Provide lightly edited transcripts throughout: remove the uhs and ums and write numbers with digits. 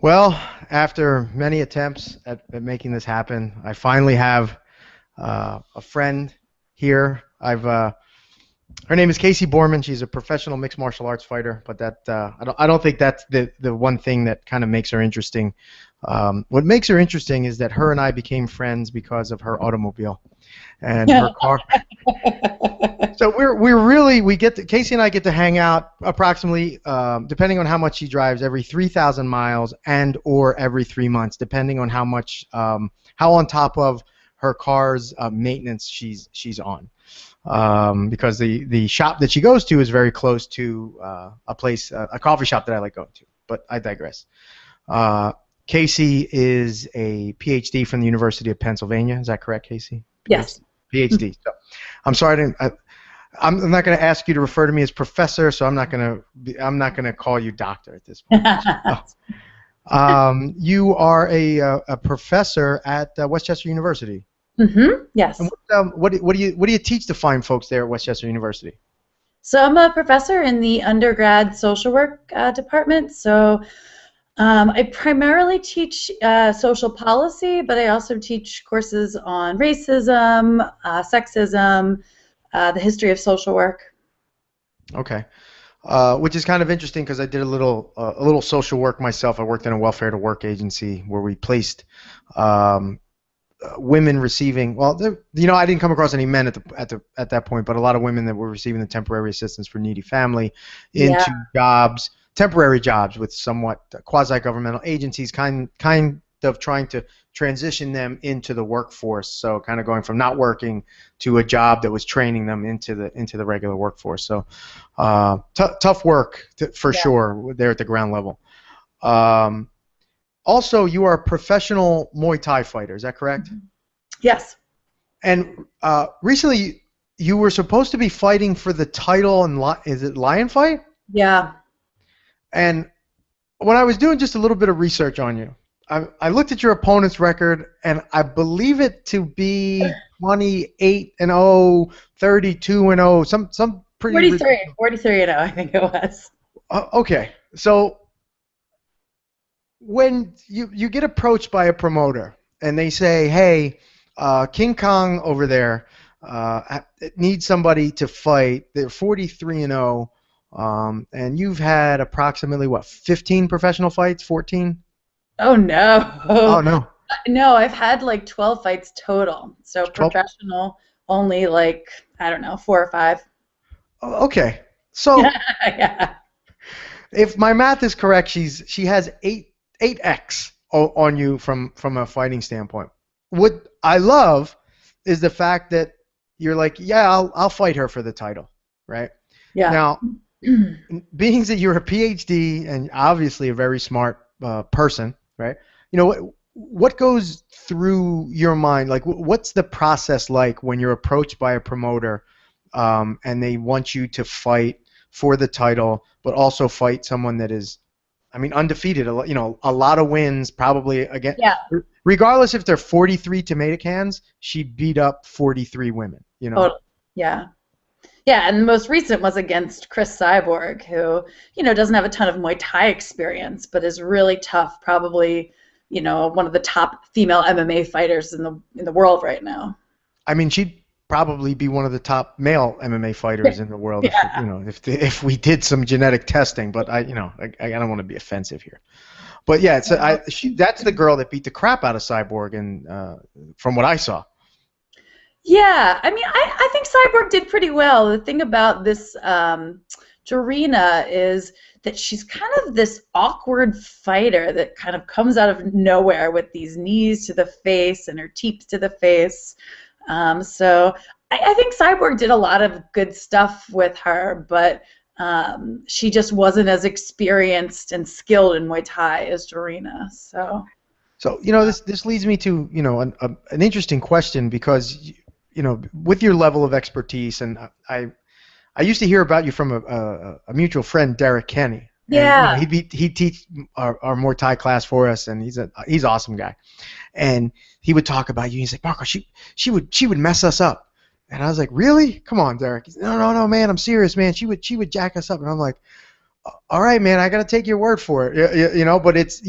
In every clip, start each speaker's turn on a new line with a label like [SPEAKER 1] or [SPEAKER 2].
[SPEAKER 1] Well, after many attempts at making this happen, I finally have a friend here. Her name is Casey Bohrman. She's a professional mixed martial arts fighter, but I don't think that's the one thing that kind of makes her interesting. What makes her interesting is that her and I became friends because of her automobile and her car. So Casey and I get to hang out approximately, depending on how much she drives, every 3,000 miles and or every 3 months, depending on how on top of her car's maintenance she's on. Because the shop that she goes to is very close to a coffee shop that I like going to. But I digress. Casey is a PhD from the University of Pennsylvania. Is that correct, Casey?
[SPEAKER 2] Yes.
[SPEAKER 1] PhD. So, I'm sorry. I'm not going to ask you to refer to me as professor, so I'm not going to call you doctor at this point. You are a professor at Westchester University.
[SPEAKER 2] Yes.
[SPEAKER 1] And what do you teach the fine folks there at Westchester University?
[SPEAKER 2] So I'm a professor in the undergrad social work department. So I primarily teach social policy, but I also teach courses on racism, sexism, the history of social work.
[SPEAKER 1] Okay. Which is kind of interesting because I did a little social work myself. I worked in a welfare to work agency where we placed women receiving. Well, I didn't come across any men at that point, but a lot of women that were receiving the temporary assistance for needy family into temporary jobs with somewhat quasi-governmental agencies, kind of trying to transition them into the workforce. So kind of going from not working to a job that was training them into the regular workforce. So tough work for sure there at the ground level. Also, you are a professional Muay Thai fighter. Is that correct?
[SPEAKER 2] Yes.
[SPEAKER 1] And recently, you were supposed to be fighting for the title in is it Lion Fight?
[SPEAKER 2] Yeah.
[SPEAKER 1] And when I was doing just a little bit of research on you, I looked at your opponent's record, and I believe it to be 28-0, 32-0, some pretty
[SPEAKER 2] 43-0, I think it was.
[SPEAKER 1] Okay, so when you get approached by a promoter and they say, hey, King Kong over there needs somebody to fight, they're 43-0, and you've had approximately 15 professional fights? 14?
[SPEAKER 2] Oh no.
[SPEAKER 1] Oh no.
[SPEAKER 2] No, I've had like 12 fights total. So
[SPEAKER 1] 12?
[SPEAKER 2] professional only like, I don't know, 4 or 5.
[SPEAKER 1] Okay. So
[SPEAKER 2] Yeah.
[SPEAKER 1] if my math is correct, she has 8x on you from a fighting standpoint. What I love is the fact that you're like, yeah, I'll fight her for the title, right?
[SPEAKER 2] Yeah.
[SPEAKER 1] Now, being that you're a PhD and obviously a very smart person, right? What goes through your mind? Like, what's the process like when you're approached by a promoter and they want you to fight for the title, but also fight someone that is, I mean, undefeated? A lot of wins, probably again.
[SPEAKER 2] Yeah.
[SPEAKER 1] Regardless if they're 43 tomato cans, she beat up 43 women.
[SPEAKER 2] Totally. Yeah. Yeah, and the most recent was against Chris Cyborg, who, doesn't have a ton of Muay Thai experience, but is really tough, probably, one of the top female MMA fighters in the world right now.
[SPEAKER 1] I mean, she'd probably be one of the top male MMA fighters in the world if we did some genetic testing, but I don't want to be offensive here. But yeah, that's the girl that beat the crap out of Cyborg, and from what I saw.
[SPEAKER 2] Yeah, I mean, I think Cyborg did pretty well. The thing about this Jorina is that she's kind of this awkward fighter that kind of comes out of nowhere with these knees to the face and her teeps to the face. So I think Cyborg did a lot of good stuff with her, but she just wasn't as experienced and skilled in Muay Thai as Jorina. So
[SPEAKER 1] this leads me to an interesting question, because with your level of expertise, and I used to hear about you from a mutual friend, Derek Kenny.
[SPEAKER 2] Yeah.
[SPEAKER 1] And, he'd teach our Muay Thai class for us, and he's an awesome guy. And he would talk about you. He's like, Marco, she would mess us up. And I was like, really? Come on, Derek. No, man, I'm serious, man. She would jack us up. And I'm like, all right, man, I got to take your word for it. You know, but it's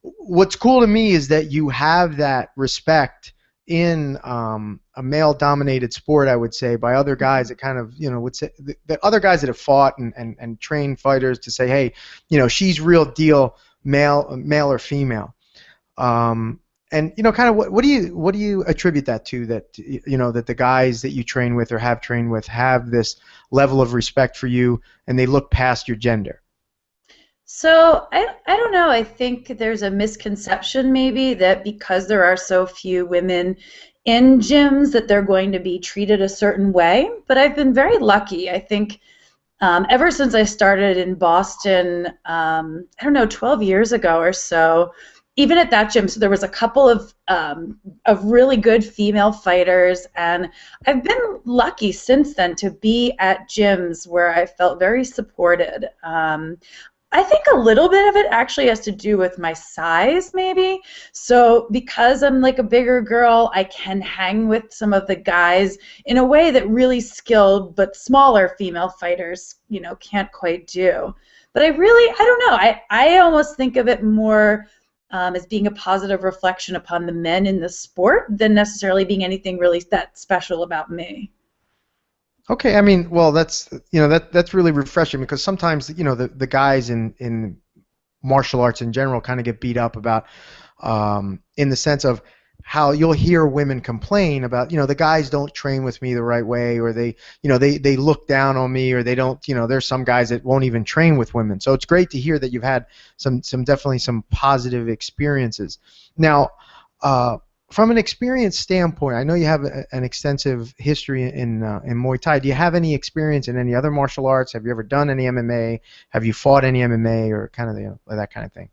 [SPEAKER 1] what's cool to me is that you have that respect in a male dominated sport, I would say, by other guys that kind of, would say that other guys that have fought and trained fighters to say, hey, she's real deal, male or female. Um, and kind of what do you attribute that to, that that the guys that you train with or have trained with have this level of respect for you and they look past your gender?
[SPEAKER 2] So I don't know. I think there's a misconception maybe that because there are so few women in gyms that they're going to be treated a certain way. But I've been very lucky. I think ever since I started in Boston, I don't know, 12 years ago or so, even at that gym, so there was a couple of really good female fighters, and I've been lucky since then to be at gyms where I felt very supported. I think a little bit of it actually has to do with my size, maybe. So because I'm like a bigger girl, I can hang with some of the guys in a way that really skilled but smaller female fighters, can't quite do. But I don't know. I almost think of it more as being a positive reflection upon the men in the sport than necessarily being anything really that special about me.
[SPEAKER 1] Okay, I mean, well, that's that's really refreshing, because sometimes the guys in martial arts in general kind of get beat up about, in the sense of how you'll hear women complain about, the guys don't train with me the right way, or they look down on me, or they don't, there's some guys that won't even train with women. So it's great to hear that you've had definitely some positive experiences. Now, from an experience standpoint, I know you have an extensive history in Muay Thai. Do you have any experience in any other martial arts? Have you ever done any MMA? Have you fought any MMA, or kind of that kind of thing?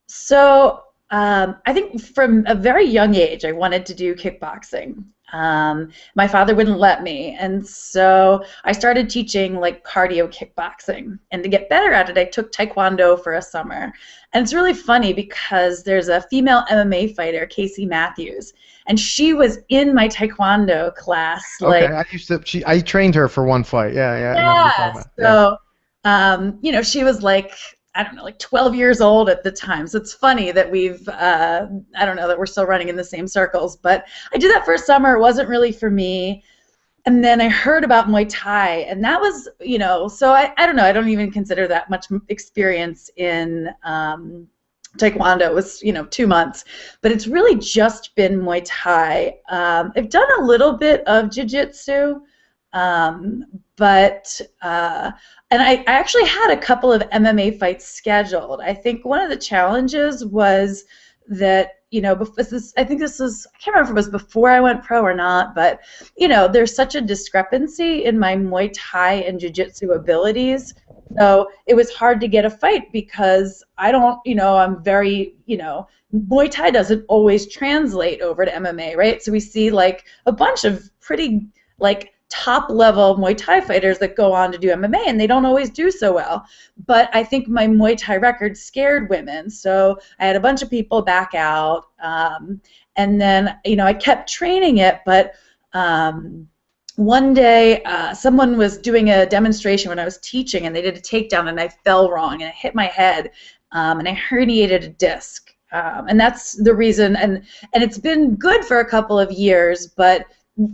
[SPEAKER 2] So I think from a very young age, I wanted to do kickboxing. My father wouldn't let me, and so I started teaching like cardio kickboxing. And to get better at it, I took Taekwondo for a summer. And it's really funny because there's a female MMA fighter, Casey Matthews, and she was in my Taekwondo class.
[SPEAKER 1] Okay,
[SPEAKER 2] Like,
[SPEAKER 1] I trained her for one fight. Yeah, yeah, I know what you're
[SPEAKER 2] yeah,
[SPEAKER 1] talking about. Yeah.
[SPEAKER 2] so she was like, I don't know, like 12 years old at the time. So it's funny that I don't know, that we're still running in the same circles. But I did that for a summer. It wasn't really for me. And then I heard about Muay Thai, and that was, so I don't know, I don't even consider that much experience in Taekwondo. It was, 2 months. But it's really just been Muay Thai. I've done a little bit of jiu-jitsu. But and I actually had a couple of MMA fights scheduled. I think one of the challenges was that, I think this was, I can't remember if it was before I went pro or not, but, there's such a discrepancy in my Muay Thai and Jiu-Jitsu abilities. So it was hard to get a fight because I don't, I'm very, Muay Thai doesn't always translate over to MMA, right? So we see like a bunch of pretty like top level Muay Thai fighters that go on to do MMA, and they don't always do so well. But I think my Muay Thai record scared women, so I had a bunch of people back out, and then I kept training it. But one day someone was doing a demonstration when I was teaching, and they did a takedown, and I fell wrong, and I hit my head, and I herniated a disc, and that's the reason. And it's been good for a couple of years, but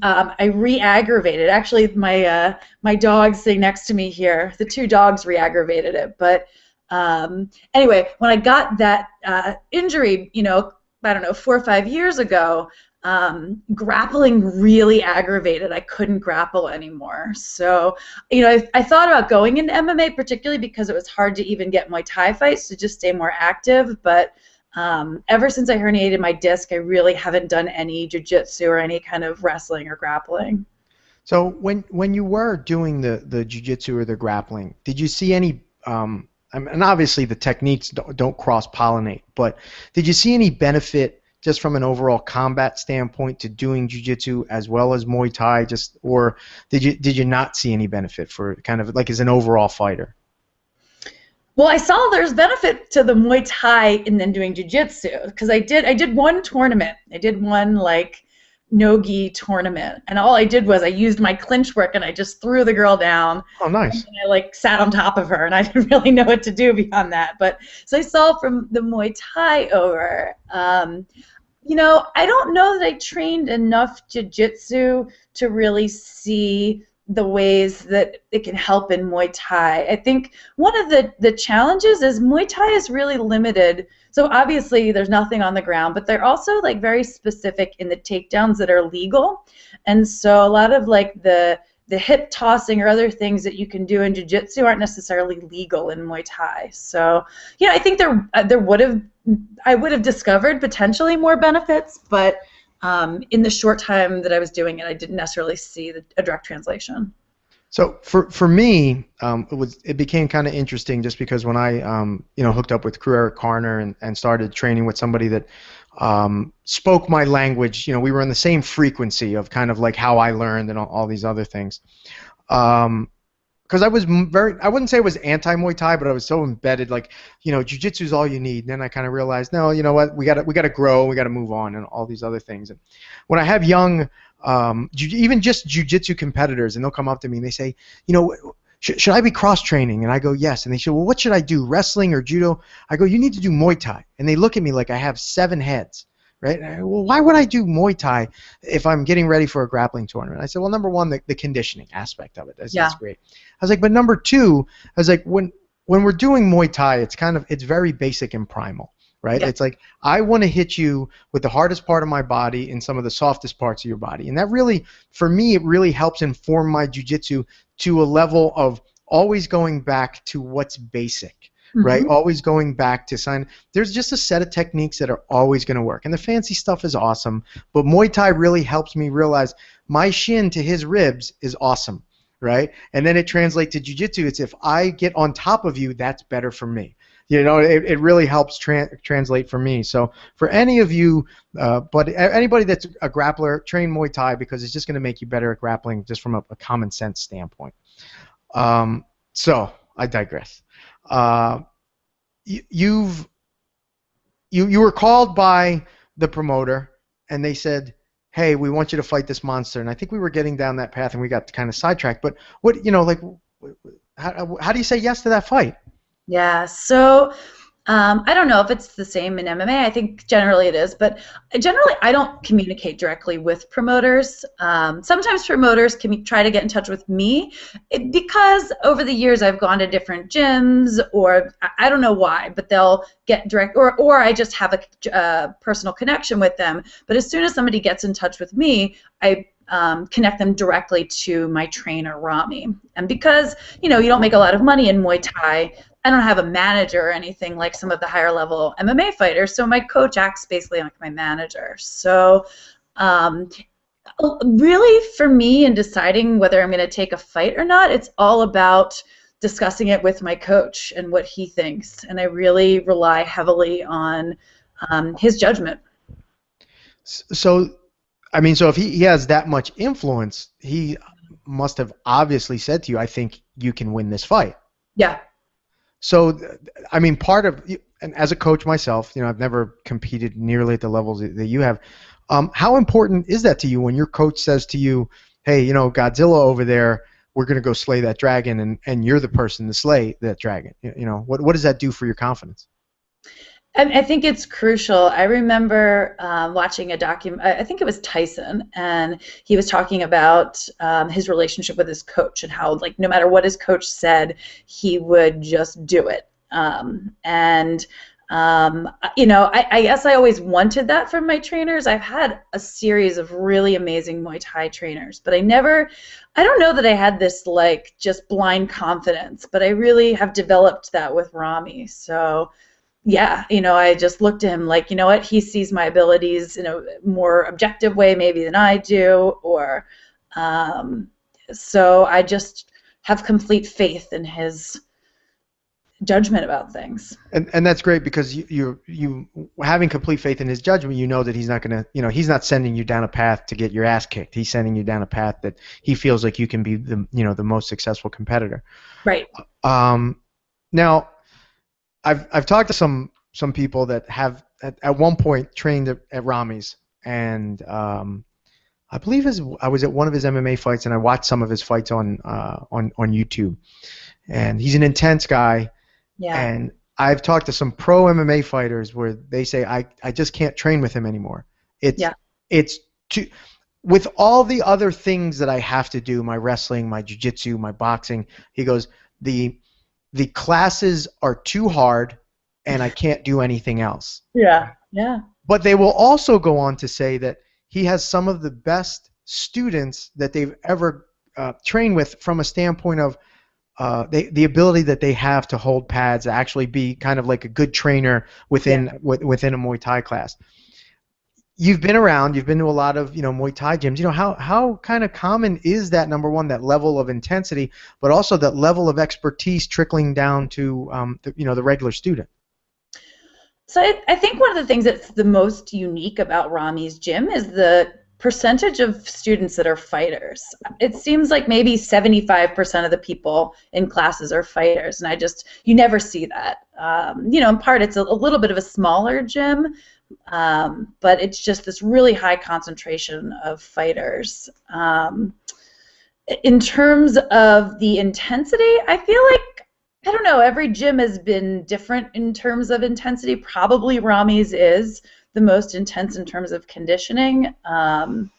[SPEAKER 2] I re-aggravated. Actually, my dog sitting next to me here, the two dogs re-aggravated it. But anyway, when I got that injury, I don't know, 4 or 5 years ago, grappling really aggravated. I couldn't grapple anymore. So, I thought about going into MMA, particularly because it was hard to even get Muay Thai fights to just stay more active. But ever since I herniated my disc, I really haven't done any jiu-jitsu or any kind of wrestling or grappling.
[SPEAKER 1] So when you were doing the jiu-jitsu or the grappling, did you see any, and obviously the techniques don't cross-pollinate, but did you see any benefit just from an overall combat standpoint to doing jiu-jitsu as well as Muay Thai, or did you not see any benefit for kind of like as an overall fighter?
[SPEAKER 2] Well, I saw there's benefit to the Muay Thai and then doing jiu-jitsu, because I did one tournament. I did one like no-gi tournament, and all I did was I used my clinch work and I just threw the girl down,
[SPEAKER 1] Oh,
[SPEAKER 2] and
[SPEAKER 1] nice.
[SPEAKER 2] then I like sat on top of her, and I didn't really know what to do beyond that. But so I saw from the Muay Thai over. I don't know that I trained enough jiu-jitsu to really see the ways that it can help in Muay Thai. I think one of the challenges is Muay Thai is really limited. So obviously there's nothing on the ground, but they're also like very specific in the takedowns that are legal. And so a lot of like the hip tossing or other things that you can do in jiu-jitsu aren't necessarily legal in Muay Thai. So yeah, I think I would have discovered potentially more benefits, but in the short time that I was doing it, I didn't necessarily see a direct translation.
[SPEAKER 1] So for me, it became kind of interesting just because when I hooked up with Crew Eric Carner and started training with somebody that spoke my language. We were in the same frequency of kind of like how I learned and all these other things. Because I wouldn't say I was anti-Muay Thai, but I was so embedded, like, jiu-jitsu is all you need. And then I kind of realized, no, you know what, we gotta grow, we gotta move on, and all these other things. And when I have young, even just jiu-jitsu competitors, and they'll come up to me and they say, should I be cross-training? And I go, yes. And they say, well, what should I do, wrestling or judo? I go, you need to do Muay Thai. And they look at me like I have 7 heads. Right? Well, why would I do Muay Thai if I'm getting ready for a grappling tournament? I said, well, number one, the conditioning aspect of it. That's great. I was like, but number two, I was like, when we're doing Muay Thai, it's very basic and primal, right?
[SPEAKER 2] Yeah.
[SPEAKER 1] It's like, I want to hit you with the hardest part of my body and some of the softest parts of your body. And that really, for me, it really helps inform my jiu-jitsu to a level of always going back to what's basic. Right?
[SPEAKER 2] Mm-hmm.
[SPEAKER 1] Always going back to sign. There's just a set of techniques that are always going to work. And the fancy stuff is awesome, but Muay Thai really helps me realize my shin to his ribs is awesome, right? And then it translates to jiu-jitsu. It's if I get on top of you, that's better for me. It really helps translate for me. So for any of you, but anybody that's a grappler, train Muay Thai because it's just going to make you better at grappling just from a common sense standpoint. So I digress. You were called by the promoter and they said, hey, we want you to fight this monster. And I think we were getting down that path and we got kind of sidetracked. But how do you say yes to that fight?
[SPEAKER 2] Yeah, so I don't know if it's the same in MMA. I think generally it is, but generally I don't communicate directly with promoters. Sometimes promoters can try to get in touch with me because over the years I've gone to different gyms, or I don't know why, but they'll get direct, or I just have a personal connection with them. But as soon as somebody gets in touch with me, I connect them directly to my trainer, Rami. And because, you don't make a lot of money in Muay Thai, I don't have a manager or anything like some of the higher level MMA fighters, so my coach acts basically like my manager. So really for me in deciding whether I'm going to take a fight or not, it's all about discussing it with my coach and what he thinks. And I really rely heavily on his judgment.
[SPEAKER 1] So if he has that much influence, he must have obviously said to you, I think you can win this fight.
[SPEAKER 2] Yeah.
[SPEAKER 1] So, part of, and as a coach myself, I've never competed nearly at the levels that you have. How important is that to you when your coach says to you, hey, Godzilla over there, we're going to go slay that dragon, and you're the person to slay that dragon? What does that do for your confidence?
[SPEAKER 2] I think it's crucial. I remember watching a I think it was Tyson, and he was talking about his relationship with his coach and how, like, no matter what his coach said, he would just do it. I guess I always wanted that from my trainers. I've had a series of really amazing Muay Thai trainers, but I don't know that I had this, like, just blind confidence, but I really have developed that with Rami. So yeah, I just looked at him like, what, he sees my abilities in a more objective way maybe than I do, or so I just have complete faith in his judgment about things.
[SPEAKER 1] And that's great because you having complete faith in his judgment, that he's not going to, he's not sending you down a path to get your ass kicked. He's sending you down a path that he feels like you can be the most successful competitor.
[SPEAKER 2] Right.
[SPEAKER 1] Now, I've talked to some people that have at one point trained at Rami's, and I believe I was at one of his MMA fights, and I watched some of his fights on YouTube. And he's an intense guy.
[SPEAKER 2] Yeah,
[SPEAKER 1] And I've talked to some pro MMA fighters where they say I just can't train with him anymore. It's
[SPEAKER 2] yeah,
[SPEAKER 1] it's too with all the other things that I have to do, my wrestling, my jiu-jitsu, my boxing. He goes, the the classes are too hard and I can't do anything else.
[SPEAKER 2] yeah, yeah,
[SPEAKER 1] But they will also go on to say that he has some of the best students that they've ever trained with from a standpoint of the ability that they have to hold pads, to actually be kind of like a good trainer
[SPEAKER 2] yeah.
[SPEAKER 1] within a Muay Thai class. You've been around, you've been to a lot of Muay Thai gyms. How kind of common is that, number one, that level of intensity, but also that level of expertise trickling down to the regular student?
[SPEAKER 2] So I think one of the things that's the most unique about Rami's gym is the percentage of students that are fighters. It seems like maybe 75% of the people in classes are fighters, and you never see that. In part, it's a little bit of a smaller gym, but it's just this really high concentration of fighters. In terms of the intensity, I feel like, I don't know, every gym has been different in terms of intensity. Probably Rami's is the most intense in terms of conditioning. And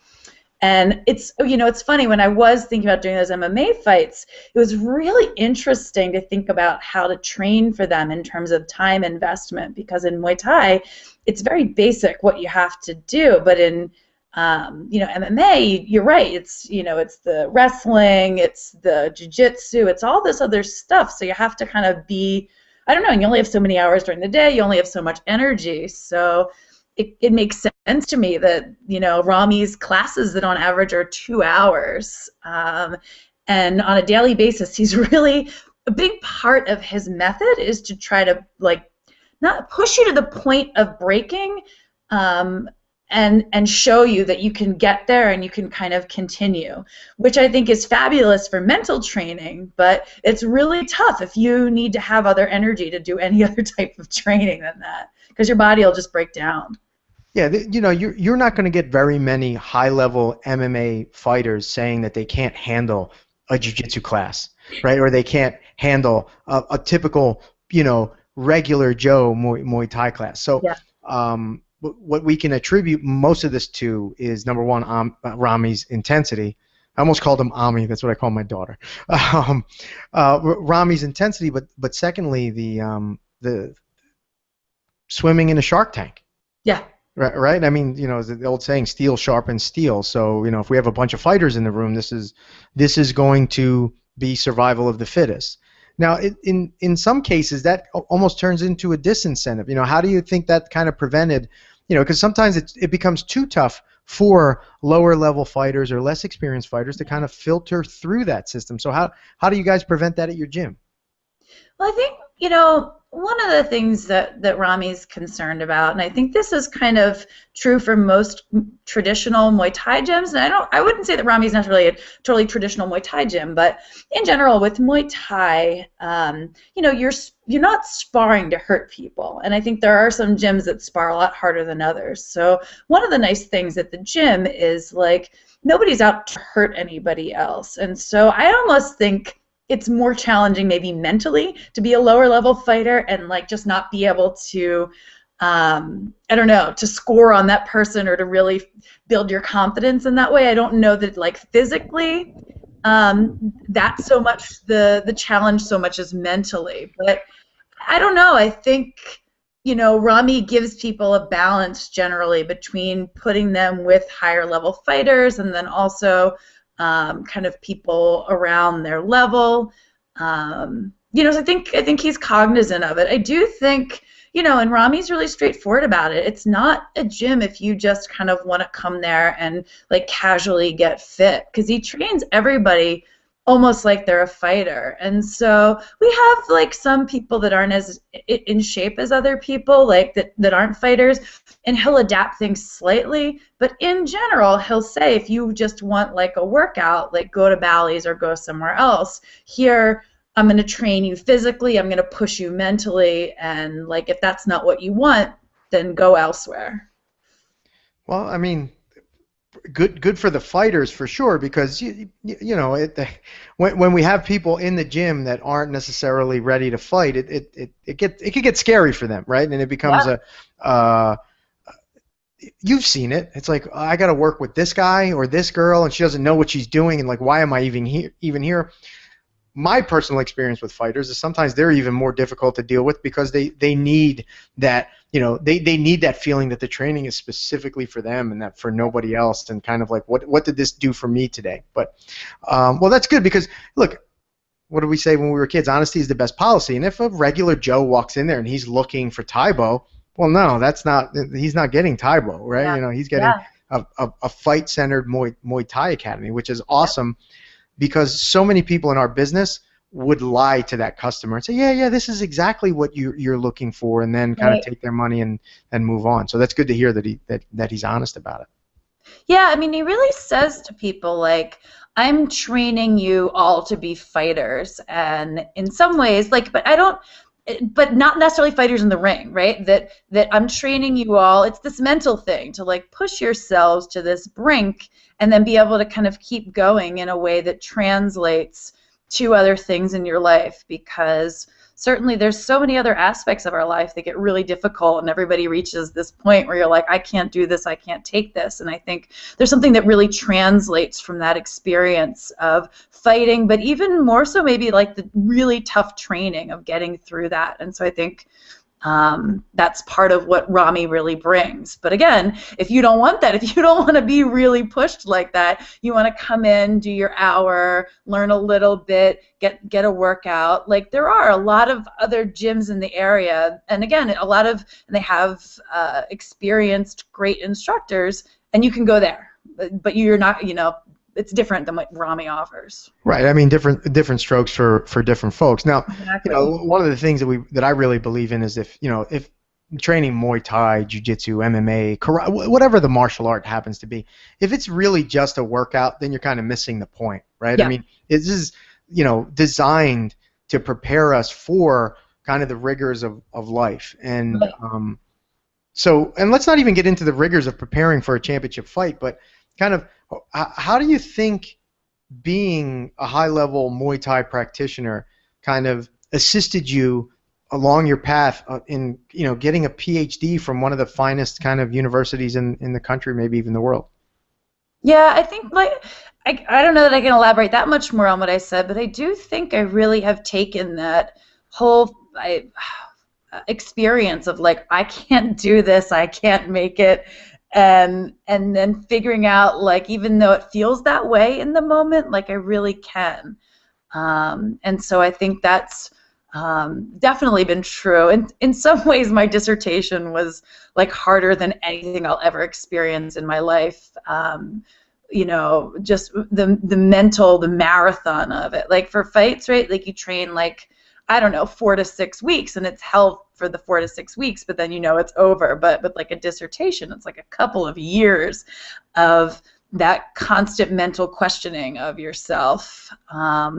[SPEAKER 2] it's funny, when I was thinking about doing those MMA fights, it was really interesting to think about how to train for them in terms of time investment, because in Muay Thai, it's very basic what you have to do, but in MMA, you're right. It's the wrestling, it's the jiu-jitsu, it's all this other stuff. So you have to kind of be, I don't know, you only have so many hours during the day, you only have so much energy. So it makes sense to me that, Rami's classes that on average are 2 hours. And on a daily basis, he's really, a big part of his method is to try to, like, not push you to the point of breaking, and show you that you can get there and you can kind of continue, which I think is fabulous for mental training, but it's really tough if you need to have other energy to do any other type of training than that, because your body will just break down.
[SPEAKER 1] Yeah, you're not going to get very many high-level MMA fighters saying that they can't handle a jiu-jitsu class, right? Or they can't handle a typical, regular Joe Muay Thai class. So,
[SPEAKER 2] Yeah.
[SPEAKER 1] what we can attribute most of this to is, number one, Rami's intensity. I almost called him Ami. That's what I call my daughter. Rami's intensity, but secondly, the swimming in a shark tank.
[SPEAKER 2] Yeah.
[SPEAKER 1] Right. I mean, the old saying, "Steel sharpens steel." So, if we have a bunch of fighters in the room, this is going to be survival of the fittest. Now, in some cases, that almost turns into a disincentive. How do you think that kind of prevented? Because sometimes it becomes too tough for lower level fighters or less experienced fighters to kind of filter through that system. So how do you guys prevent that at your gym?
[SPEAKER 2] Well, I think, one of the things that Rami's concerned about, and I think this is kind of true for most traditional Muay Thai gyms, and I wouldn't say that Rami's necessarily a totally traditional Muay Thai gym, but in general with Muay Thai, you're not sparring to hurt people, and I think there are some gyms that spar a lot harder than others. So one of the nice things at the gym is, like, nobody's out to hurt anybody else, and so I almost think it's more challenging maybe mentally to be a lower level fighter and, like, just not be able to, I don't know, to score on that person or to really build your confidence in that way. I don't know that, like, physically that's so much the challenge so much as mentally. But I don't know. I think, Rami gives people a balance generally between putting them with higher level fighters and then also kind of people around their level. So I think he's cognizant of it. I do think, and Rami's really straightforward about it. It's not a gym if you just kind of want to come there and, like, casually get fit, because he trains everybody almost like they're a fighter. And so we have, like, some people that aren't as in shape as other people, like that aren't fighters, and he'll adapt things slightly. But in general, he'll say, if you just want, like, a workout, like, go to Bally's or go somewhere else. Here, I'm going to train you physically, I'm going to push you mentally, and, like, if that's not what you want, then go elsewhere.
[SPEAKER 1] Well, I mean, good for the fighters for sure, because you know when we have people in the gym that aren't necessarily ready to fight, it could get scary for them, right? And it becomes
[SPEAKER 2] Yeah.
[SPEAKER 1] a you've seen it. It's like, I got to work with this guy or this girl, and she doesn't know what she's doing, and like, why am I even here? My personal experience with fighters is sometimes they're even more difficult to deal with, because they need that, they need that feeling that the training is specifically for them and that for nobody else, and kind of like, what did this do for me today? But well, that's good, because look, what did we say when we were kids? Honesty is the best policy. And if a regular Joe walks in there and he's looking for Taibo, well, no, he's not getting Taibo, right?
[SPEAKER 2] Yeah.
[SPEAKER 1] He's getting
[SPEAKER 2] Yeah.
[SPEAKER 1] a fight-centered Muay Thai academy, which is awesome, because so many people in our business would lie to that customer and say, yeah, this is exactly what you're looking for, and then kind of
[SPEAKER 2] Right.
[SPEAKER 1] take their money and move on. So that's good to hear that he's honest about it.
[SPEAKER 2] Yeah, I mean, he really says to people like, I'm training you all to be fighters. And in some ways, like, but not necessarily fighters in the ring, right? That I'm training you all. It's this mental thing to like push yourselves to this brink and then be able to kind of keep going in a way that translates to other things in your life, because certainly there's so many other aspects of our life that get really difficult, and everybody reaches this point where you're like, I can't do this, I can't take this. And I think there's something that really translates from that experience of fighting, but even more so maybe like the really tough training of getting through that. And so I think that's part of what Rami really brings. But again, if you don't want that, if you don't want to be really pushed like that, you want to come in, do your hour, learn a little bit, get a workout. Like, there are a lot of other gyms in the area, and again, they have experienced, great instructors, and you can go there. But you're not, it's different than what Rami offers.
[SPEAKER 1] Right. I mean, different strokes for different folks. Now,
[SPEAKER 2] Exactly.
[SPEAKER 1] one of the things that I really believe in is, if training Muay Thai, Jiu-Jitsu, MMA, karate, whatever the martial art happens to be, if it's really just a workout, then you're kind of missing the point, right?
[SPEAKER 2] Yeah.
[SPEAKER 1] I mean, this is designed to prepare us for kind of the rigors of life, and
[SPEAKER 2] Right.
[SPEAKER 1] and let's not even get into the rigors of preparing for a championship fight, but kind of, how do you think being a high-level Muay Thai practitioner kind of assisted you along your path in getting a PhD from one of the finest kind of universities in the country, maybe even the world?
[SPEAKER 2] Yeah, I think like I don't know that I can elaborate that much more on what I said, but I do think I really have taken that whole experience of like, I can't do this, I can't make it, and then figuring out, like, even though it feels that way in the moment, like, I really can. And so I think that's definitely been true. And in some ways, my dissertation was like harder than anything I'll ever experience in my life. Just the marathon of it. Like, for fights, right? Like, you train like, I don't know, 4 to 6 weeks, and it's hell for the 4 to 6 weeks, but then it's over. But with like a dissertation, it's like a couple of years of that constant mental questioning of yourself. I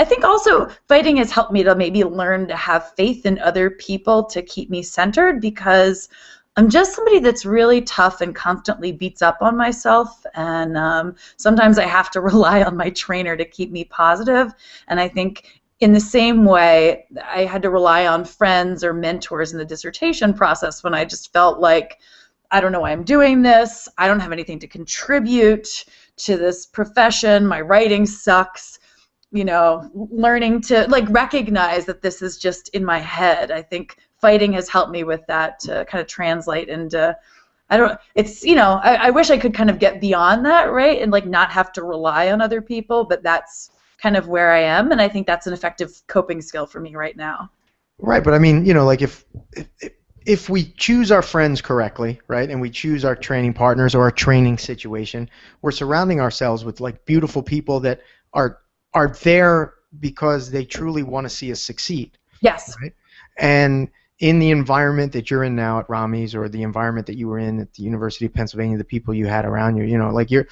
[SPEAKER 2] think also fighting has helped me to maybe learn to have faith in other people to keep me centered, because I'm just somebody that's really tough and constantly beats up on myself, and sometimes I have to rely on my trainer to keep me positive. And I think in the same way, I had to rely on friends or mentors in the dissertation process when I just felt like, I don't know why I'm doing this, I don't have anything to contribute to this profession, my writing sucks. Learning to like recognize that this is just in my head. I think fighting has helped me with that, to kind of translate into, I wish I could kind of get beyond that, right? And like not have to rely on other people, but that's kind of where I am, and I think that's an effective coping skill for me right now.
[SPEAKER 1] Right, but I mean, like, if we choose our friends correctly, right, and we choose our training partners or our training situation, we're surrounding ourselves with like beautiful people that are there because they truly want to see us succeed.
[SPEAKER 2] Yes.
[SPEAKER 1] Right? And in the environment that you're in now at Rami's, or the environment that you were in at the University of Pennsylvania, the people you had around you, like you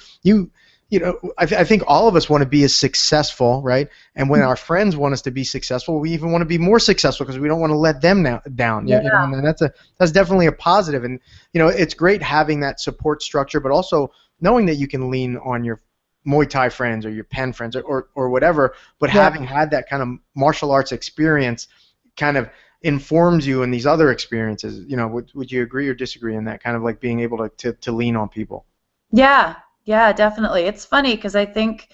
[SPEAKER 1] I think all of us want to be as successful, right? And when our friends want us to be successful, we even want to be more successful because we don't want to let them down.
[SPEAKER 2] Yeah.
[SPEAKER 1] And that's definitely a positive. And it's great having that support structure, but also knowing that you can lean on your Muay Thai friends or your Penn friends or whatever. But
[SPEAKER 2] Yeah.
[SPEAKER 1] having had that kind of martial arts experience, kind of informs you in these other experiences. Would you agree or disagree in that kind of like being able to lean on people?
[SPEAKER 2] Yeah, yeah, definitely. It's funny because I think,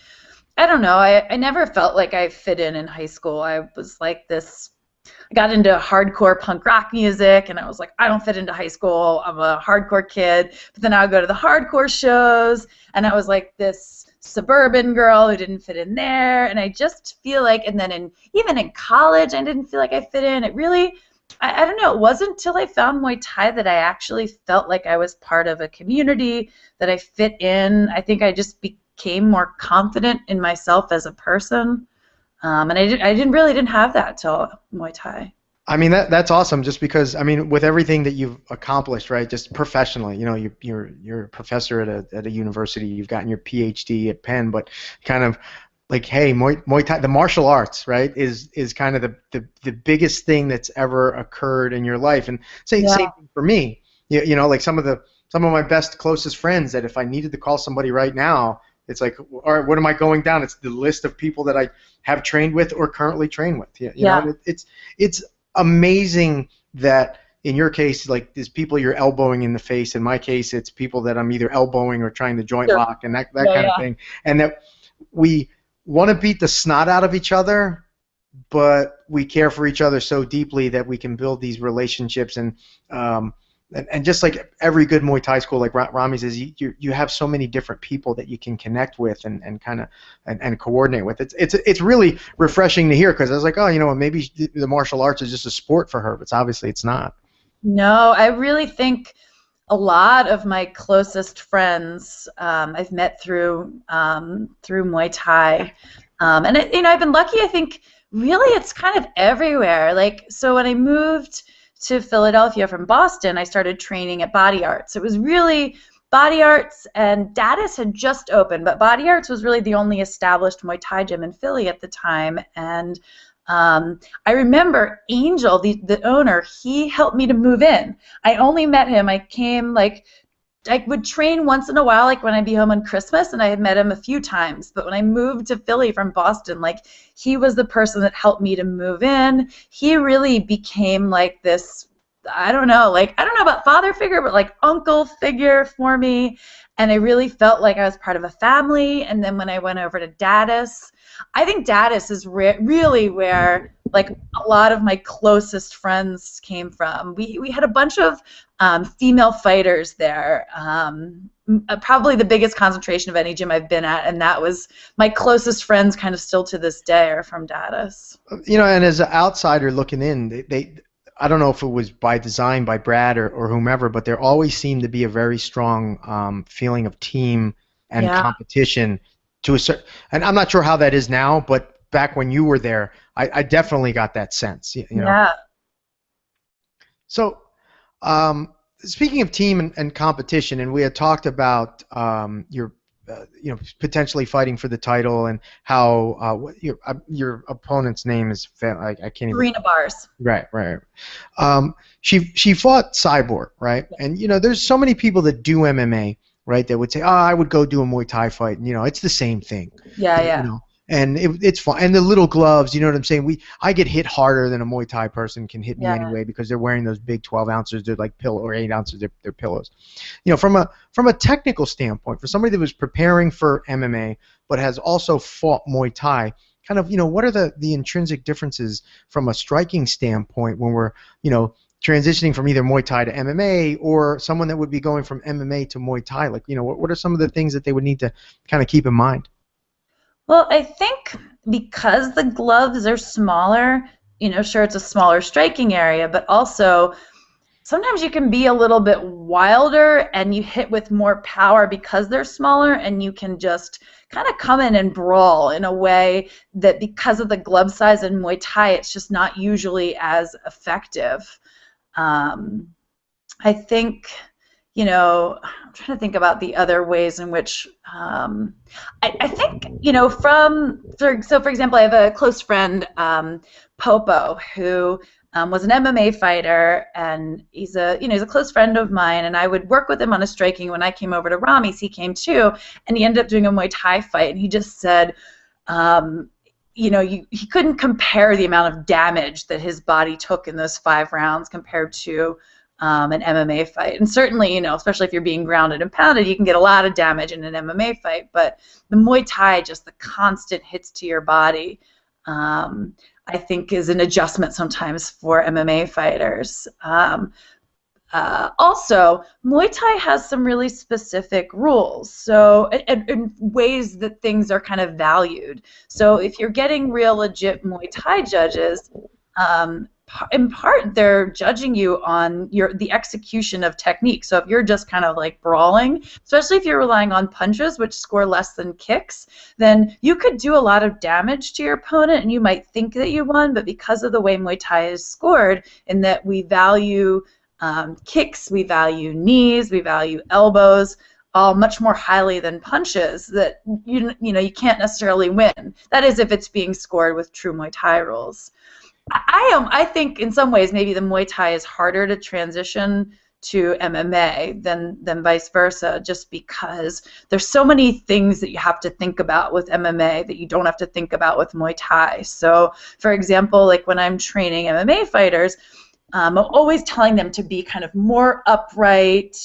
[SPEAKER 2] I don't know, I never felt like I fit in high school. I was like this, I got into hardcore punk rock music and I was like, I don't fit into high school. I'm a hardcore kid. But then I would go to the hardcore shows and I was like this suburban girl who didn't fit in there. And I just feel like, and then even in college, I didn't feel like I fit in. It really, I don't know, it wasn't until I found Muay Thai that I actually felt like I was part of a community, that I fit in. I think I just became more confident in myself as a person. And I didn't have that till Muay Thai.
[SPEAKER 1] I mean, that's awesome. Just because, I mean, with everything that you've accomplished, right? Just professionally, you're a professor at a university. You've gotten your PhD at Penn, but kind of like, hey, Muay Thai, the martial arts, right, is kind of the biggest thing that's ever occurred in your life. And same thing for me. Like some of my best closest friends, that if I needed to call somebody right now, it's like, all right, what am I going down? It's the list of people that I have trained with or currently train with. You know, it's amazing that in your case, like, there's people you're elbowing in the face. In my case, it's people that I'm either elbowing or trying to joint lock and that kind of thing. And that we want to beat the snot out of each other, but we care for each other so deeply that we can build these relationships. And just like every good Muay Thai school, like Rami says, you have so many different people that you can connect with and kind of and coordinate with. It's really refreshing to hear, because I was like, oh, maybe the martial arts is just a sport for her, but obviously it's not.
[SPEAKER 2] No, I really think a lot of my closest friends I've met through Muay Thai, and I've been lucky. I think really it's kind of everywhere. Like, so when I moved to Philadelphia from Boston, I started training at Body Arts. It was really Body Arts, and Dadis had just opened, but Body Arts was really the only established Muay Thai gym in Philly at the time. And I remember Angel, the owner, he helped me to move in. I only met him. I came, like, I would train once in a while, like when I'd be home on Christmas, and I had met him a few times. But when I moved to Philly from Boston, like, he was the person that helped me to move in. He really became like this, I don't know about father figure, but like uncle figure for me. And I really felt like I was part of a family. And then when I went over to Dadis, I think Dadis is really where, like, a lot of my closest friends came from. We had a bunch of female fighters there, probably the biggest concentration of any gym I've been at, and that was my closest friends kind of still to this day are from Dadis.
[SPEAKER 1] And as an outsider looking in, I don't know if it was by design by Brad or whomever, but there always seemed to be a very strong feeling of team and competition to a certain, and I'm not sure how that is now, but back when you were there, I definitely got that sense.
[SPEAKER 2] Yeah.
[SPEAKER 1] So, speaking of team and competition, and we had talked about your, potentially fighting for the title, and how your opponent's name is, I can't even.
[SPEAKER 2] Serena Bars.
[SPEAKER 1] Right. She fought Cyborg, right? Yeah. And there's so many people that do MMA, right, that would say, I would go do a Muay Thai fight, and it's the same thing.
[SPEAKER 2] Yeah.
[SPEAKER 1] And it's fun. And the little gloves, you know what I'm saying? I get hit harder than a Muay Thai person can hit me anyway, because they're wearing those big 12 ounces. They're like or 8 ounces. They're pillows. From a technical standpoint, for somebody that was preparing for MMA but has also fought Muay Thai, kind of, what are the intrinsic differences from a striking standpoint when we're, transitioning from either Muay Thai to MMA, or someone that would be going from MMA to Muay Thai? Like, what are some of the things that they would need to kind of keep in mind?
[SPEAKER 2] Well, I think because the gloves are smaller, sure, it's a smaller striking area, but also sometimes you can be a little bit wilder and you hit with more power because they're smaller, and you can just kind of come in and brawl in a way that, because of the glove size in Muay Thai, it's just not usually as effective. I think, I'm trying to think about the other ways in which I think, so for example, I have a close friend, Popo, who was an MMA fighter, and he's a close friend of mine, and I would work with him on a striking. When I came over to Rami's, he came too, and he ended up doing a Muay Thai fight, and he just said, um, he couldn't compare the amount of damage that his body took in those 5 rounds compared to an MMA fight. And certainly, especially if you're being grounded and pounded, you can get a lot of damage in an MMA fight. But the Muay Thai, just the constant hits to your body, I think is an adjustment sometimes for MMA fighters. Also, Muay Thai has some really specific rules, so and ways that things are kind of valued. So if you're getting real legit Muay Thai judges, in part they're judging you on the execution of technique. So if you're just kind of like brawling, especially if you're relying on punches, which score less than kicks, then you could do a lot of damage to your opponent, and you might think that you won, but because of the way Muay Thai is scored, in that we value kicks, we value knees, we value elbows, all much more highly than punches, that you can't necessarily win. That is, if it's being scored with true Muay Thai rules. I think in some ways maybe the Muay Thai is harder to transition to MMA than vice versa, just because there's so many things that you have to think about with MMA that you don't have to think about with Muay Thai. So, for example, like when I'm training MMA fighters, I'm always telling them to be kind of more upright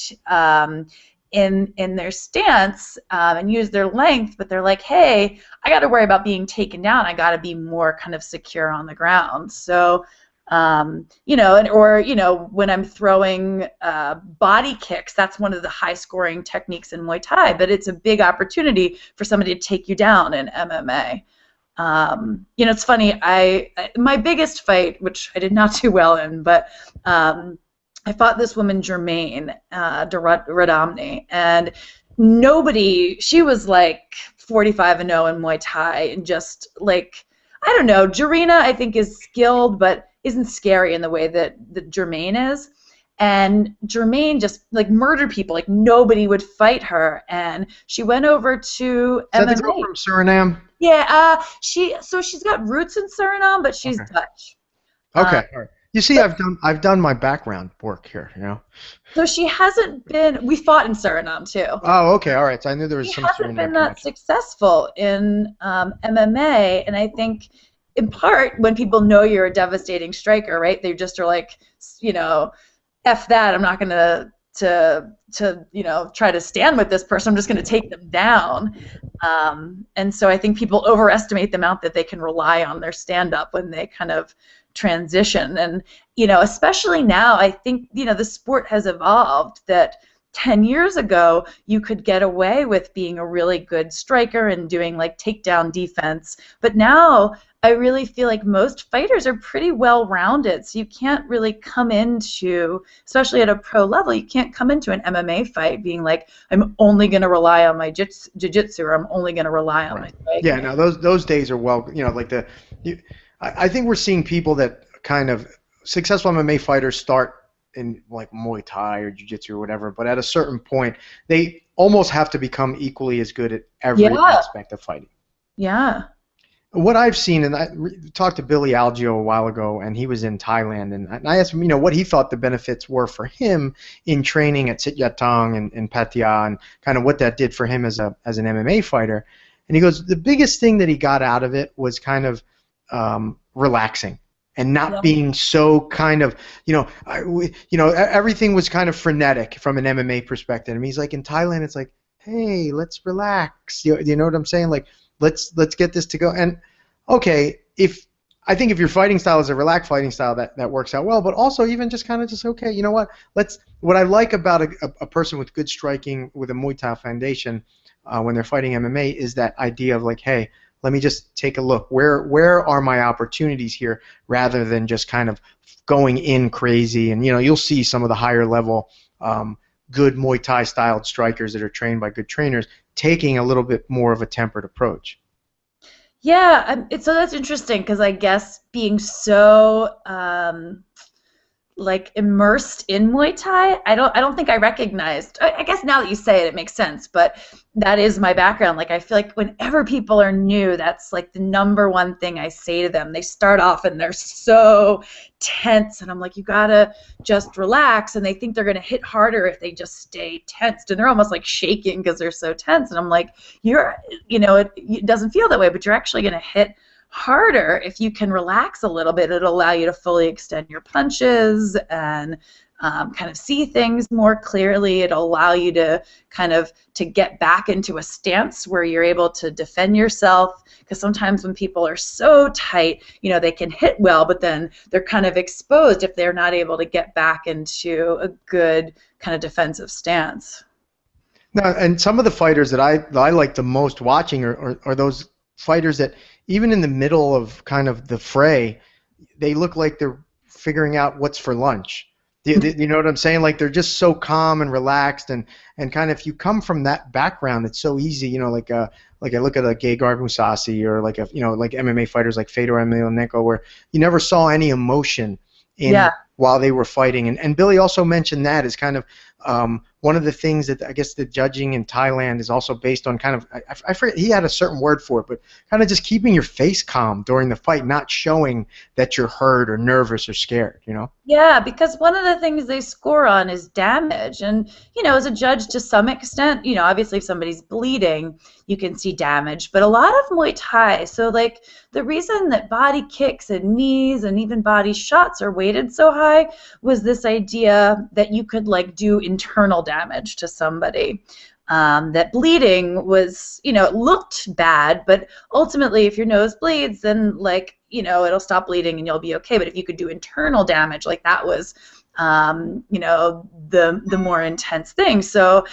[SPEAKER 2] in their stance and use their length, but they're like, hey, I got to worry about being taken down. I got to be more kind of secure on the ground. So, when I'm throwing body kicks, that's one of the high-scoring techniques in Muay Thai, but it's a big opportunity for somebody to take you down in MMA. It's funny, my biggest fight, which I did not do well in, but I fought this woman, Germaine Radamny, and she was like 45-0 in Muay Thai, and just like, I don't know, Jarina I think is skilled, but isn't scary in the way that Germaine is. And Germaine just like murdered people, like nobody would fight her, and she went over to MMA.
[SPEAKER 1] Is that the girl from Suriname?
[SPEAKER 2] Yeah, she's got roots in Suriname, but she's Dutch.
[SPEAKER 1] Okay, all right. You see, I've done my background work here,
[SPEAKER 2] So she hasn't been. We fought in Suriname too.
[SPEAKER 1] Oh, okay, all right. So I knew there was some Suriname.
[SPEAKER 2] She hasn't been that successful in MMA, and I think in part when people know you're a devastating striker, right? They just are like, F that. I'm not gonna try to stand with this person. I'm just going to take them down. And so I think people overestimate the amount that they can rely on their stand-up when they kind of transition. And, especially now, I think, the sport has evolved that 10 years ago, you could get away with being a really good striker and doing like takedown defense. But now I really feel like most fighters are pretty well-rounded, so you can't really come into, especially at a pro level, you can't come into an MMA fight being like, I'm only going to rely on my jiu-jitsu, or I'm only going to rely on my striking.
[SPEAKER 1] Yeah, no, those days are I think we're seeing people that kind of successful MMA fighters start in like Muay Thai or Jiu-Jitsu or whatever, but at a certain point, they almost have to become equally as good at every aspect of fighting.
[SPEAKER 2] Yeah.
[SPEAKER 1] What I've seen, and I talked to Billy Algio a while ago, and he was in Thailand, and I asked him, what he thought the benefits were for him in training at Sit Yat Tong and Pattaya, and kind of what that did for him as an MMA fighter. And he goes, the biggest thing that he got out of it was kind of relaxing. And not being so kind of, everything was kind of frenetic from an MMA perspective. I mean, he's like, in Thailand, it's like, hey, let's relax. You know what I'm saying? Like, let's get this to go. And okay, I think if your fighting style is a relaxed fighting style, that works out well. But also, even just kind of okay, you know what? What I like about a person with good striking with a Muay Thai foundation when they're fighting MMA is that idea of like, hey, let me just take a look. Where are my opportunities here, rather than just kind of going in crazy? And you'll see some of the higher level good Muay Thai styled strikers that are trained by good trainers taking a little bit more of a tempered approach.
[SPEAKER 2] Yeah, so that's interesting, because I guess being so like immersed in Muay Thai. I don't think I recognized. I guess now that you say it, it makes sense. But that is my background. Like I feel like whenever people are new, that's like the number one thing I say to them. They start off and they're so tense, and I'm like, you gotta just relax. And they think they're gonna hit harder if they just stay tensed, and they're almost like shaking because they're so tense. And I'm like, it doesn't feel that way, but you're actually gonna hit harder if you can relax a little bit. It'll allow you to fully extend your punches and kind of see things more clearly. It'll allow you to kind of to get back into a stance where you're able to defend yourself, because sometimes when people are so tight, they can hit well, but then they're kind of exposed if they're not able to get back into a good kind of defensive stance.
[SPEAKER 1] Now, and some of the fighters that I like the most watching are those fighters that even in the middle of kind of the fray, they look like they're figuring out what's for lunch. You know what I'm saying? Like they're just so calm and relaxed, and kind of if you come from that background, it's so easy. Like I look at a Gegard Mousasi or like like MMA fighters like Fedor Emelianenko, where you never saw any emotion in while they were fighting. And Billy also mentioned that as kind of one of the things that I guess the judging in Thailand is also based on kind of, I forget, he had a certain word for it, but kind of just keeping your face calm during the fight, not showing that you're hurt or nervous or scared,
[SPEAKER 2] Yeah, because one of the things they score on is damage. And, as a judge to some extent, obviously if somebody's bleeding, you can see damage. But a lot of Muay Thai, so like the reason that body kicks and knees and even body shots are weighted so high was this idea that you could like do internal damage to somebody. That bleeding was, it looked bad, but ultimately if your nose bleeds, then like, it'll stop bleeding and you'll be okay. But if you could do internal damage, like that was, the more intense thing. So,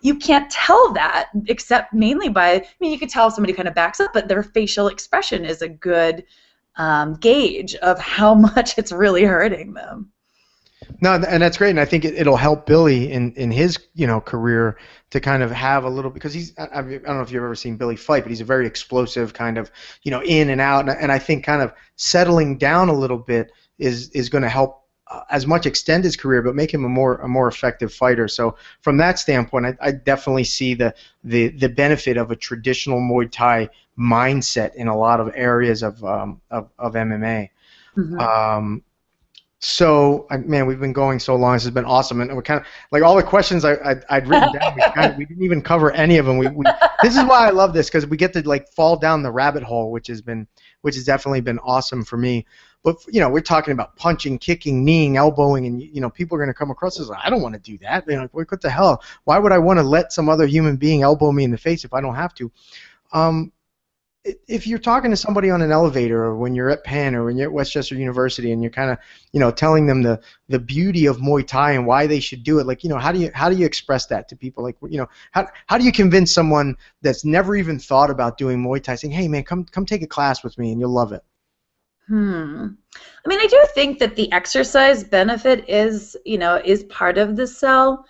[SPEAKER 2] you can't tell that except mainly by, you could tell if somebody kind of backs up, but their facial expression is a good gauge of how much it's really hurting them.
[SPEAKER 1] No, and that's great, and I think it'll help Billy in his career to kind of have a little, because I don't know if you've ever seen Billy fight, but he's a very explosive kind of in and out, and I think kind of settling down a little bit is going to help as much extend his career, but make him a more effective fighter. So from that standpoint, I definitely see the benefit of a traditional Muay Thai mindset in a lot of areas of MMA.
[SPEAKER 2] Mm-hmm.
[SPEAKER 1] So, man, we've been going so long. This has been awesome, and we're kind of like all the questions I'd written down. We didn't even cover any of them. This is why I love this, because we get to like fall down the rabbit hole, which has definitely been awesome for me. But we're talking about punching, kicking, kneeing, elbowing, and people are going to come across as like, I don't want to do that. What the hell? Why would I want to let some other human being elbow me in the face if I don't have to? If you're talking to somebody on an elevator, or when you're at Penn, or when you're at Westchester University, and you're kind of telling them the beauty of Muay Thai and why they should do it, like how do you express that to people? Like how do you convince someone that's never even thought about doing Muay Thai, saying, hey man, come take a class with me and you'll love it?
[SPEAKER 2] I do think that the exercise benefit is part of the sell.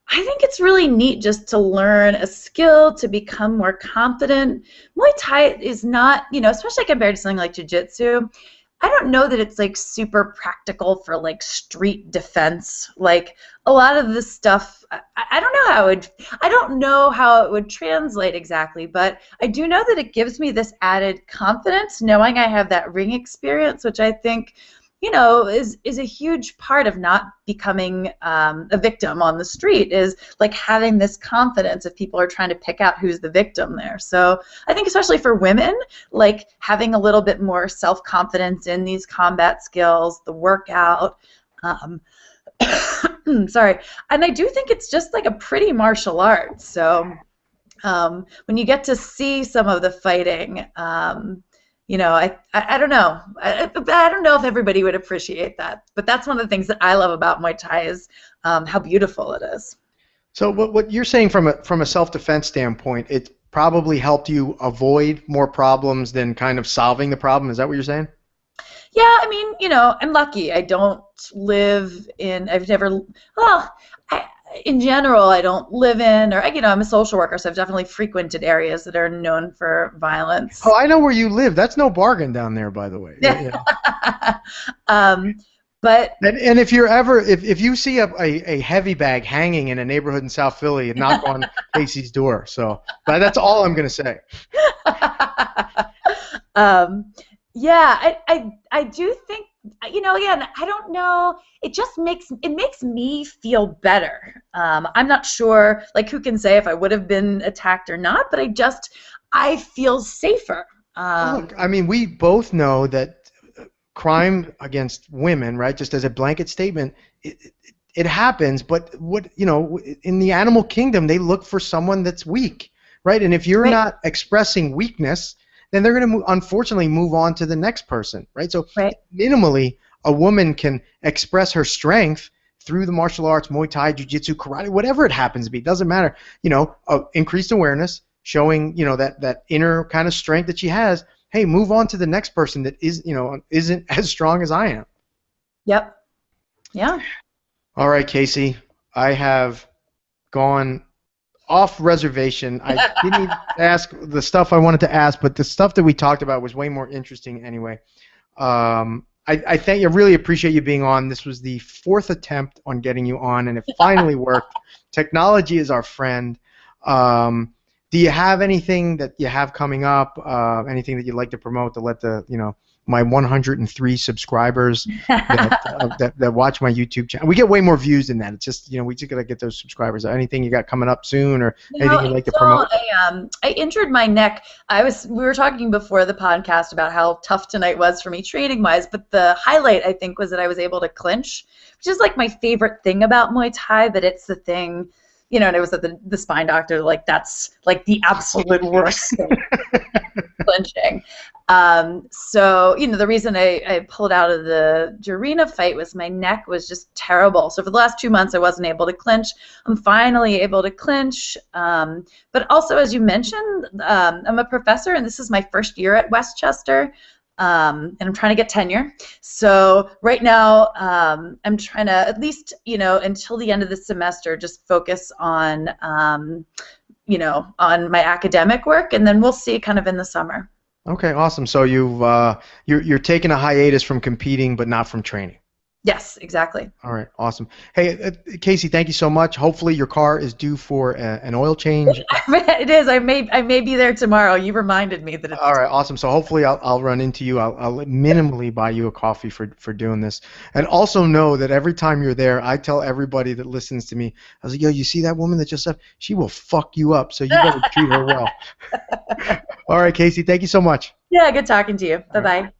[SPEAKER 2] I think it's really neat just to learn a skill, to become more confident. Muay Thai is not, especially compared to something like Jiu-Jitsu, I don't know that it's like super practical for like street defense. Like a lot of this stuff, I don't know how it would translate exactly, but I do know that it gives me this added confidence knowing I have that ring experience, which I think is a huge part of not becoming a victim on the street, is like having this confidence if people are trying to pick out who's the victim there. So I think especially for women, like having a little bit more self-confidence in these combat skills, the workout, sorry, and I do think it's just like a pretty martial art. So when you get to see some of the fighting, I don't know. I don't know if everybody would appreciate that, but that's one of the things that I love about Muay Thai is how beautiful it is.
[SPEAKER 1] So what you're saying from a self-defense standpoint, it probably helped you avoid more problems than kind of solving the problem. Is that what you're saying?
[SPEAKER 2] Yeah, I'm lucky. I don't live in. In general, I don't live in, or I'm a social worker, so I've definitely frequented areas that are known for violence.
[SPEAKER 1] Oh, I know where you live. That's no bargain down there, by the way. Yeah.
[SPEAKER 2] But
[SPEAKER 1] And if you're ever if you see a heavy bag hanging in a neighborhood in South Philly, knock on Casey's door. So that's all I'm gonna say.
[SPEAKER 2] um, yeah, I do think, again, I don't know. It makes me feel better. I'm not sure, like, who can say if I would have been attacked or not, but I feel safer.
[SPEAKER 1] Look, I mean, we both know that crime against women, right? Just as a blanket statement, it happens. But in the animal kingdom, they look for someone that's weak, right? And if you're
[SPEAKER 2] Right.
[SPEAKER 1] not expressing weakness, then they're going to unfortunately move on to the next person, right? So
[SPEAKER 2] Right.
[SPEAKER 1] minimally, a woman can express her strength through the martial arts, Muay Thai, Jiu-Jitsu, karate, whatever it happens to be. Doesn't matter. Increased awareness, showing that inner kind of strength that she has. Hey, move on to the next person that isn't as strong as I am.
[SPEAKER 2] Yep. Yeah.
[SPEAKER 1] All right, Casey, I have gone off reservation. I didn't even ask the stuff I wanted to ask, but the stuff that we talked about was way more interesting anyway. I really appreciate you being on. This was the 4th attempt on getting you on, and it finally worked. Technology is our friend. Do you have anything that you have coming up? Anything that you'd like to promote to let my 103 subscribers that watch my YouTube channel? We get way more views than that. It's just we just gotta get those subscribers. Anything you got coming up soon, or anything you'd like to promote?
[SPEAKER 2] I injured my neck. We were talking before the podcast about how tough tonight was for me training wise, but the highlight I think was that I was able to clinch, which is like my favorite thing about Muay Thai, but it's the thing. And it was at the spine doctor, like, that's like the absolute worst thing, clinching. So, the reason I pulled out of the Jarina fight was my neck was just terrible. So for the last 2 months, I wasn't able to clinch. I'm finally able to clinch. But also, as you mentioned, I'm a professor, and this is my first year at Westchester. And I'm trying to get tenure. So right now, I'm trying to at least, until the end of the semester, just focus on, on my academic work, and then we'll see kind of in the summer.
[SPEAKER 1] Okay, awesome. So you're taking a hiatus from competing, but not from training.
[SPEAKER 2] Yes, exactly.
[SPEAKER 1] All right, awesome. Hey, Casey, thank you so much. Hopefully your car is due for an oil change.
[SPEAKER 2] It is. I may be there tomorrow. You reminded me that it's
[SPEAKER 1] all right, awesome. So hopefully I'll run into you. I'll minimally buy you a coffee for doing this. And also know that every time you're there, I tell everybody that listens to me, I was like, yo, you see that woman that just left? She will fuck you up, so you better treat her well. All right, Casey, thank you so much.
[SPEAKER 2] Yeah, good talking to you. Bye-bye.